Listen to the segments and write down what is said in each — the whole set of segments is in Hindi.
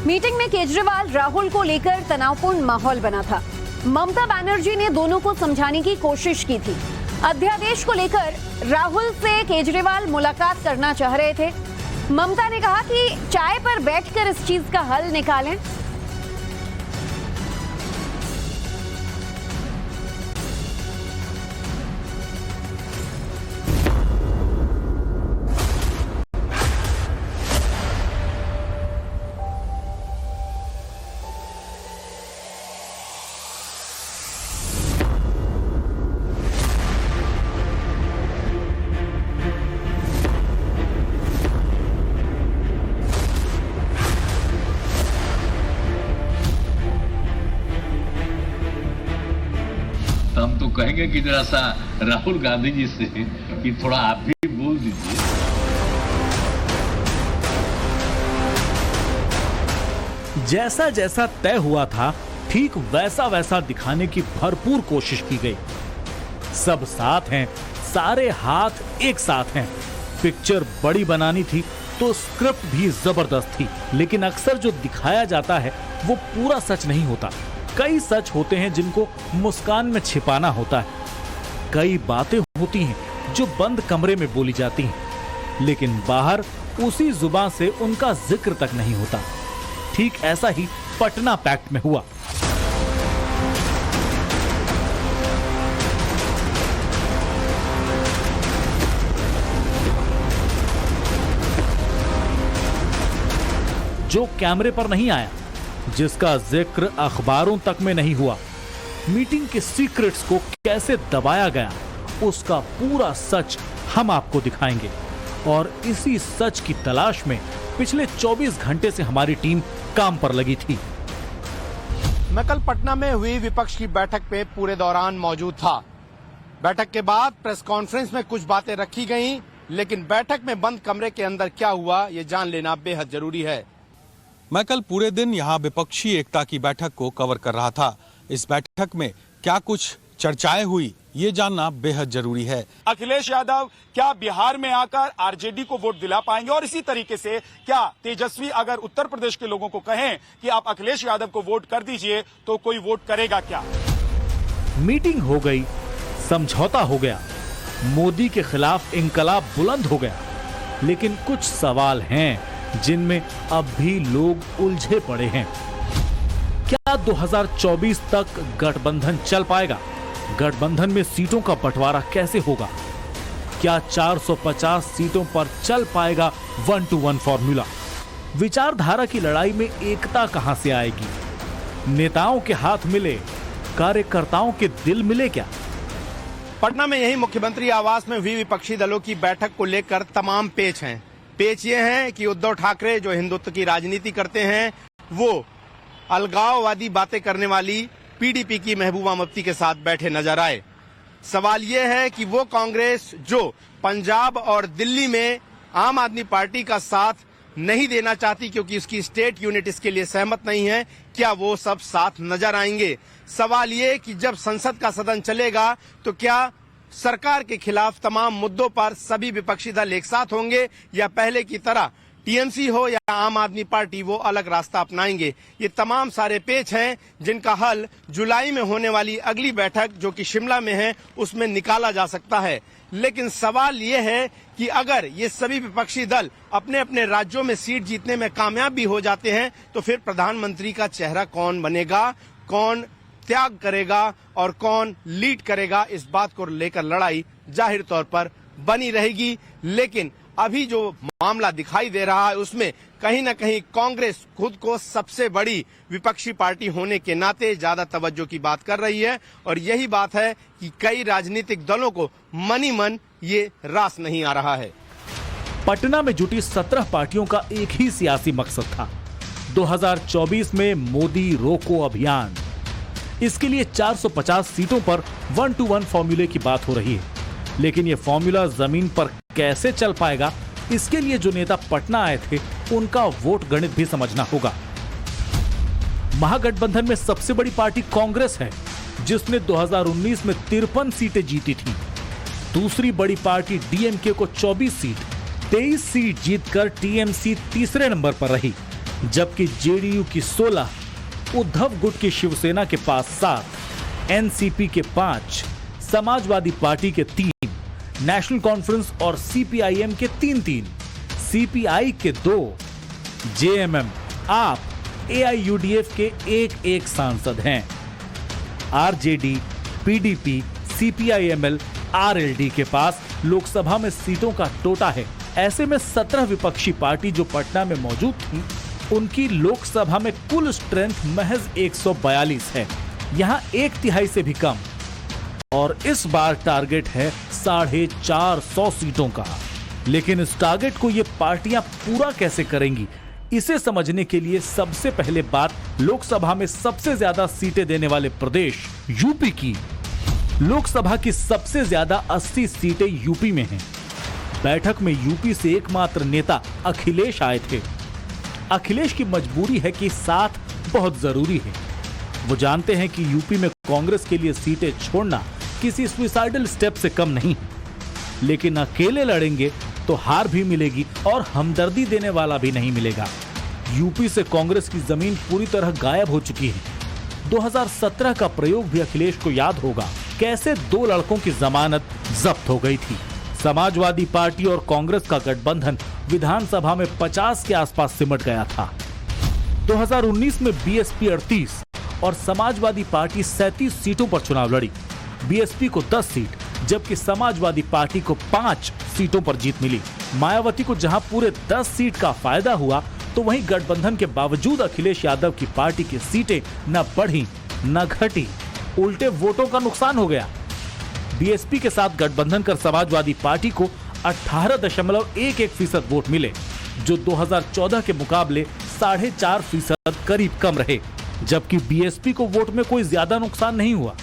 मीटिंग में केजरीवाल राहुल को लेकर तनावपूर्ण माहौल बना था। ममता बनर्जी ने दोनों को समझाने की कोशिश की थी। अध्यादेश को लेकर राहुल से केजरीवाल मुलाकात करना चाह रहे थे। ममता ने कहा कि चाय पर बैठकर इस चीज का हल निकालें। हम तो कहेंगे कि जरा सा राहुल गांधी जी से कि थोड़ा आप भी बोल दीजिए। जैसा जैसा तय हुआ था ठीक वैसा वैसा दिखाने की भरपूर कोशिश की गई। सब साथ हैं, सारे हाथ एक साथ हैं। पिक्चर बड़ी बनानी थी तो स्क्रिप्ट भी जबरदस्त थी, लेकिन अक्सर जो दिखाया जाता है वो पूरा सच नहीं होता। कई सच होते हैं जिनको मुस्कान में छिपाना होता है। कई बातें होती हैं जो बंद कमरे में बोली जाती हैं, लेकिन बाहर उसी जुबान से उनका जिक्र तक नहीं होता। ठीक ऐसा ही पटना पैक्ट में हुआ। जो कैमरे पर नहीं आया, जिसका जिक्र अखबारों तक में नहीं हुआ, मीटिंग के सीक्रेट्स को कैसे दबाया गया, उसका पूरा सच हम आपको दिखाएंगे। और इसी सच की तलाश में पिछले 24 घंटे से हमारी टीम काम पर लगी थी। मैं कल पटना में हुई विपक्ष की बैठक पे पूरे दौरान मौजूद था। बैठक के बाद प्रेस कॉन्फ्रेंस में कुछ बातें रखी गईं, लेकिन बैठक में बंद कमरे के अंदर क्या हुआ ये जान लेना बेहद जरूरी है। मैं कल पूरे दिन यहाँ विपक्षी एकता की बैठक को कवर कर रहा था। इस बैठक में क्या कुछ चर्चाएं हुई ये जानना बेहद जरूरी है। अखिलेश यादव क्या बिहार में आकर आरजेडी को वोट दिला पाएंगे, और इसी तरीके से क्या तेजस्वी अगर उत्तर प्रदेश के लोगों को कहें कि आप अखिलेश यादव को वोट कर दीजिए तो कोई वोट करेगा क्या? मीटिंग हो गई, समझौता हो गया, मोदी के खिलाफ इंकलाब बुलंद हो गया, लेकिन कुछ सवाल हैं जिनमें अब भी लोग उलझे पड़े हैं। क्या 2024 तक गठबंधन चल पाएगा? गठबंधन में सीटों का बंटवारा कैसे होगा? क्या 450 सीटों पर चल पाएगा 1-to-1 फॉर्मूला? विचारधारा की लड़ाई में एकता कहां से आएगी? नेताओं के हाथ मिले, कार्यकर्ताओं के दिल मिले क्या? पटना में यही मुख्यमंत्री आवास में हुई विपक्षी दलों की बैठक को लेकर तमाम पेच हैं। पेच ये हैं कि उद्धव ठाकरे जो हिंदुत्व की राजनीति करते हैं, वो अलगाववादी बातें करने वाली पीडीपी की महबूबा मुफ्ती के साथ बैठे नजर आए। सवाल ये है कि वो कांग्रेस जो पंजाब और दिल्ली में आम आदमी पार्टी का साथ नहीं देना चाहती क्योंकि उसकी स्टेट यूनिट इसके लिए सहमत नहीं है, क्या वो सब साथ नजर आएंगे? सवाल ये कि जब संसद का सदन चलेगा तो क्या सरकार के खिलाफ तमाम मुद्दों पर सभी विपक्षी दल एक साथ होंगे, या पहले की तरह टीएमसी हो या आम आदमी पार्टी वो अलग रास्ता अपनाएंगे? ये तमाम सारे पेच हैं जिनका हल जुलाई में होने वाली अगली बैठक जो कि शिमला में है उसमें निकाला जा सकता है। लेकिन सवाल ये है कि अगर ये सभी विपक्षी दल अपने अपने राज्यों में सीट जीतने में कामयाब भी हो जाते हैं तो फिर प्रधानमंत्री का चेहरा कौन बनेगा, कौन त्याग करेगा और कौन लीड करेगा, इस बात को लेकर लड़ाई जाहिर तौर पर बनी रहेगी। लेकिन अभी जो मामला दिखाई दे रहा है उसमें कहीं न कहीं कांग्रेस खुद को सबसे बड़ी विपक्षी पार्टी होने के नाते ज्यादा तवज्जो की बात कर रही है, और यही बात है कि कई राजनीतिक दलों को मनी मन ये रास नहीं आ रहा है। पटना में जुटी 17 पार्टियों का एक ही सियासी मकसद था, 2024 में मोदी रोको अभियान। इसके लिए 450 सीटों पर 1-to-1 फॉर्मूले की बात हो रही है, लेकिन यह फॉर्मूला जमीन पर कैसे चल पाएगा, इसके लिए जो नेता पटना आए थे उनका वोट गणित भी समझना होगा। महागठबंधन में सबसे बड़ी पार्टी कांग्रेस है, जिसने 2019 में 53 सीटें जीती थी। दूसरी बड़ी पार्टी डीएमके को 24 सीट, 23 सीट जीतकर टीएमसी तीसरे नंबर पर रही। जबकि जेडीयू की 16, उद्धव गुट की शिवसेना के पास 7, एनसीपी के 5, समाजवादी पार्टी के 3, नेशनल कॉन्फ्रेंस और सीपीआईएम के 3-3, सीपीआई के 2, जेएमएम, आप, एआईयूडीएफ के 1-1 सांसद हैं। आरजेडी, पीडीपी, सीपीआईएमएल, आरएलडी के पास लोकसभा में सीटों का टोटा है। ऐसे में 17 विपक्षी पार्टी जो पटना में मौजूद थी, उनकी लोकसभा में कुल स्ट्रेंथ महज 142 है, यहां 1/3 से भी कम। और इस बार टारगेट है 450 सीटों का। लेकिन इस टारगेट को ये पार्टियां पूरा कैसे करेंगी, इसे समझने के लिए सबसे पहले बात लोकसभा में सबसे ज्यादा सीटें देने वाले प्रदेश यूपी की। लोकसभा की सबसे ज्यादा 80 सीटें यूपी में हैं। बैठक में यूपी से एकमात्र नेता अखिलेश आए थे। अखिलेश की मजबूरी है कि साथ बहुत जरूरी है। वो जानते हैं कि यूपी में कांग्रेस के लिए सीटें छोड़ना किसी सुसाइडल स्टेप से कम नहीं है। लेकिन अकेले लड़ेंगे तो हार भी मिलेगी और हमदर्दी देने वाला भी नहीं मिलेगा। यूपी से कांग्रेस की जमीन पूरी तरह गायब हो चुकी है। 2017 का प्रयोग भी अखिलेश को याद होगा, कैसे 2 लड़कों की जमानत जब्त हो गई थी। समाजवादी पार्टी और कांग्रेस का गठबंधन विधानसभा में 50 के आसपास सिमट गया था। 2019 में बीएसपी 38 और समाजवादी पार्टी 37 सीटों पर चुनाव लड़ी। बीएसपी को 10 सीट, जबकि समाजवादी पार्टी को 5 सीटों पर जीत मिली। मायावती को जहां पूरे 10 सीट का फायदा हुआ, तो वहीं गठबंधन के बावजूद अखिलेश यादव की पार्टी की सीटें न बढ़ी न घटी, उल्टे वोटों का नुकसान हो गया। बीएसपी के साथ गठबंधन कर समाजवादी पार्टी को 18.11% वोट मिले, जो 2014 के मुकाबले 4.5% करीब कम रहे, जबकि बीएसपी को वोट में कोई ज्यादा नुकसान नहीं हुआ।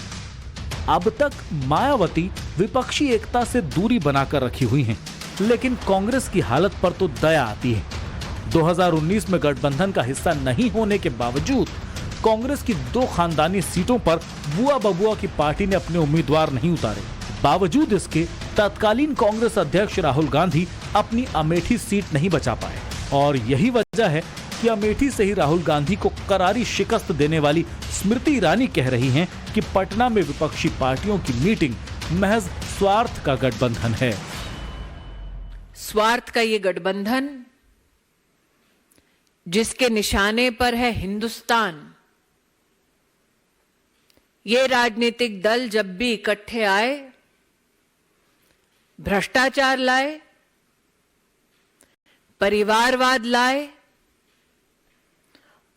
अब तक मायावती विपक्षी एकता से दूरी बनाकर रखी हुई हैं, लेकिन कांग्रेस की हालत पर तो दया आती है। 2019 में गठबंधन का हिस्सा नहीं होने के बावजूद कांग्रेस की 2 खानदानी सीटों पर बुआ बबुआ की पार्टी ने अपने उम्मीदवार नहीं उतारे। बावजूद इसके तत्कालीन कांग्रेस अध्यक्ष राहुल गांधी अपनी अमेठी सीट नहीं बचा पाए, और यही वजह है कि अमेठी से ही राहुल गांधी को करारी शिकस्त देने वाली स्मृति ईरानी कह रही हैं कि पटना में विपक्षी पार्टियों की मीटिंग महज स्वार्थ का गठबंधन है। स्वार्थ का ये गठबंधन जिसके निशाने पर है हिंदुस्तान, ये राजनीतिक दल जब भी इकट्ठे आए, भ्रष्टाचार लाए, परिवारवाद लाए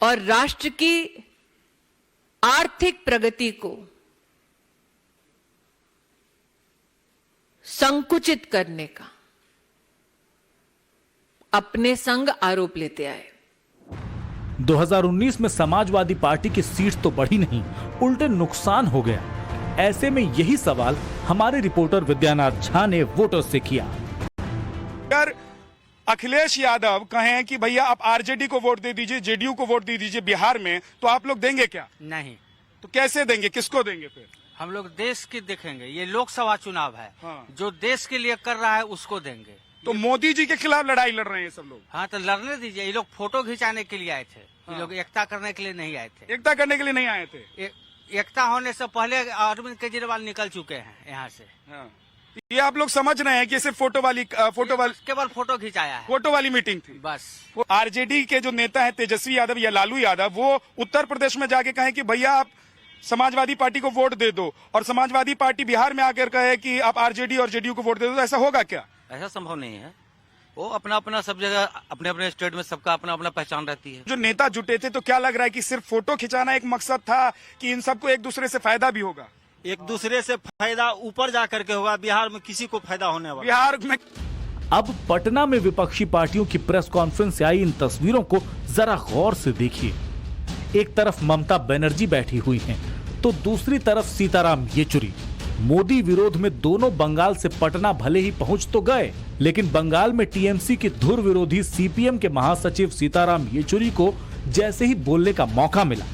और राष्ट्र की आर्थिक प्रगति को संकुचित करने का अपने संग आरोप लेते आए। 2019 में समाजवादी पार्टी की सीट तो बढ़ी नहीं, उल्टे नुकसान हो गया। ऐसे में यही सवाल हमारे रिपोर्टर विद्यानाथ झा ने वोटर्स से किया। अगर अखिलेश यादव कहें कि भैया आप आरजेडी को वोट दे दीजिए, जेडीयू को वोट दे दीजिए बिहार में, तो आप लोग देंगे क्या? नहीं। तो कैसे देंगे, किसको देंगे फिर? हम लोग देश की देखेंगे, ये लोकसभा चुनाव है। हाँ। जो देश के लिए कर रहा है उसको देंगे। तो मोदी जी के खिलाफ लड़ाई लड़ रहे हैं सब लोग। हाँ, तो लड़ने दीजिए। ये लोग फोटो खिंचाने के लिए आए थे। हाँ। ये लोग एकता करने के लिए नहीं आए थे। एकता करने के लिए नहीं आए थे। एकता होने से पहले अरविंद केजरीवाल निकल चुके हैं यहाँ से। हाँ। ये आप लोग समझ रहे हैं कि सिर्फ फोटो वाली केवल फोटो खिंचाया है, फोटो वाली मीटिंग थी बस। आरजेडी के जो नेता है तेजस्वी यादव या लालू यादव, वो उत्तर प्रदेश में जाके कहें कि भैया आप समाजवादी पार्टी को वोट दे दो, और समाजवादी पार्टी बिहार में आकर कहे कि आप आरजेडी और जेडीयू को वोट दे दो, तो ऐसा होगा क्या? ऐसा संभव नहीं है। वो अपना अपना सब जगह अपने अपने स्टेट में सबका अपना अपना पहचान रहती है। जो नेता जुटे थे, तो क्या लग रहा है कि सिर्फ फोटो खिंचाना एक मकसद था कि इन सबको एक दूसरे से फायदा भी होगा? एक दूसरे से फायदा ऊपर जा करके होगा, बिहार में किसी को फायदा होने वाला। बिहार में अब पटना में विपक्षी पार्टियों की प्रेस कॉन्फ्रेंस से आई इन तस्वीरों को जरा गौर से देखिए। एक तरफ ममता बनर्जी बैठी हुई हैं, तो दूसरी तरफ सीताराम येचुरी। मोदी विरोध में दोनों बंगाल से पटना भले ही पहुंच तो गए, लेकिन बंगाल में टीएमसी की धुर विरोधी सीपीएम के महासचिव सीताराम येचुरी को जैसे ही बोलने का मौका मिला,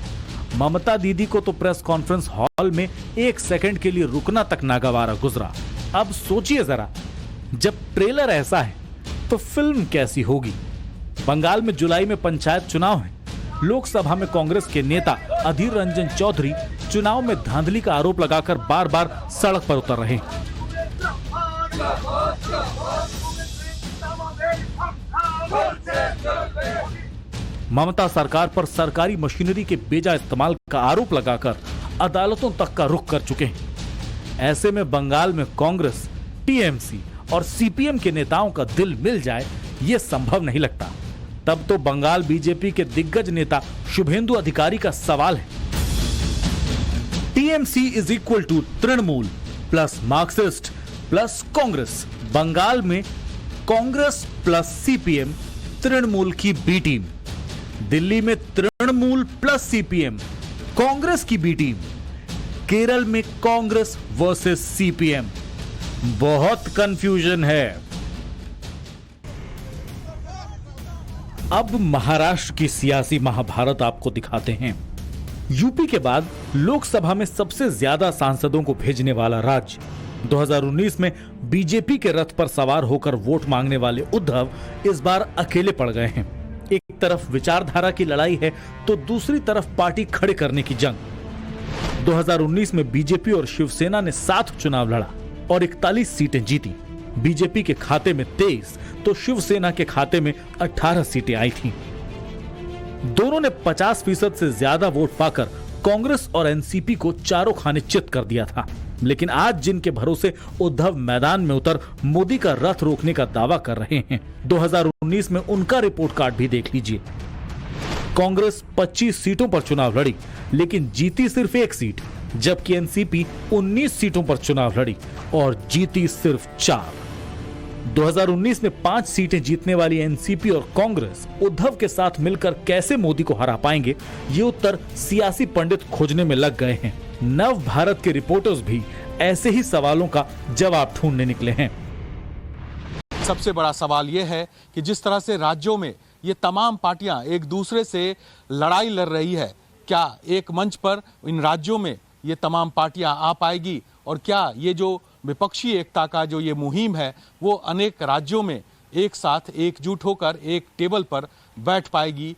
ममता दीदी को तो प्रेस कॉन्फ्रेंस हॉल में 1 सेकंड के लिए रुकना तक नागवारा गुजरा। अब सोचिए जरा, जब ट्रेलर ऐसा है तो फिल्म कैसी होगी। बंगाल में जुलाई में पंचायत चुनाव है। लोकसभा में कांग्रेस के नेता अधीर रंजन चौधरी चुनाव में धांधली का आरोप लगाकर बार बार सड़क पर उतर रहे। ममता सरकार पर सरकारी मशीनरी के बेजा इस्तेमाल का आरोप लगाकर अदालतों तक का रुख कर चुके हैं। ऐसे में बंगाल में कांग्रेस, टीएमसी और सीपीएम के नेताओं का दिल मिल जाए यह संभव नहीं लगता। तब तो बंगाल बीजेपी के दिग्गज नेता शुभेंदु अधिकारी का सवाल है। TMC is equal to Trinamool plus Marxist plus Congress. Bengal में कांग्रेस प्लस सीपीएम तृणमूल की बी टीम। दिल्ली में तृणमूल प्लस सीपीएम कांग्रेस की बी टीम। केरल में कांग्रेस वर्सेस सीपीएम। बहुत कंफ्यूजन है। अब महाराष्ट्र की सियासी महाभारत आपको दिखाते हैं। यूपी के बाद लोकसभा में सबसे ज्यादा सांसदों को भेजने वाला राज्य। 2019 में बीजेपी के रथ पर सवार होकर वोट मांगने वाले उद्धव इस बार अकेले पड़ गए हैं। एक तरफ विचारधारा की लड़ाई है तो दूसरी तरफ पार्टी खड़े करने की जंग। 2019 में बीजेपी और शिवसेना ने साथ चुनाव लड़ा और 41 सीटें जीती। बीजेपी के खाते में 23 तो शिवसेना के खाते में 18 सीटें आई थीं। दोनों ने 50% से ज्यादा वोट पाकर कांग्रेस और एनसीपी को चारों खाने चित कर दिया था। लेकिन आज जिनके भरोसे उद्धव मैदान में उतर मोदी का रथ रोकने का दावा कर रहे हैं, 2019 में उनका रिपोर्ट कार्ड भी देख लीजिए। कांग्रेस 25 सीटों पर चुनाव लड़ी लेकिन जीती सिर्फ 1 सीट, जबकि एनसीपी 19 सीटों पर चुनाव लड़ी और जीती सिर्फ 4। 2019 में 5 सीटें जीतने वाली एनसीपी और कांग्रेस उद्धव के साथ मिलकर कैसे मोदी को हरा पाएंगे, ये उत्तर सियासी पंडित खोजने में लग गए हैं। नव भारत के रिपोर्टर्स भी ऐसे ही सवालों का जवाब ढूंढने निकले हैं। सबसे बड़ा सवाल यह है कि जिस तरह से राज्यों में ये तमाम पार्टियां एक दूसरे से लड़ाई लड़ रही है, क्या एक मंच पर इन राज्यों में ये तमाम पार्टियां आ पाएगी और क्या ये जो विपक्षी एकता का जो ये मुहिम है वो अनेक राज्यों में एक साथ एकजुट होकर एक टेबल पर बैठ पाएगी,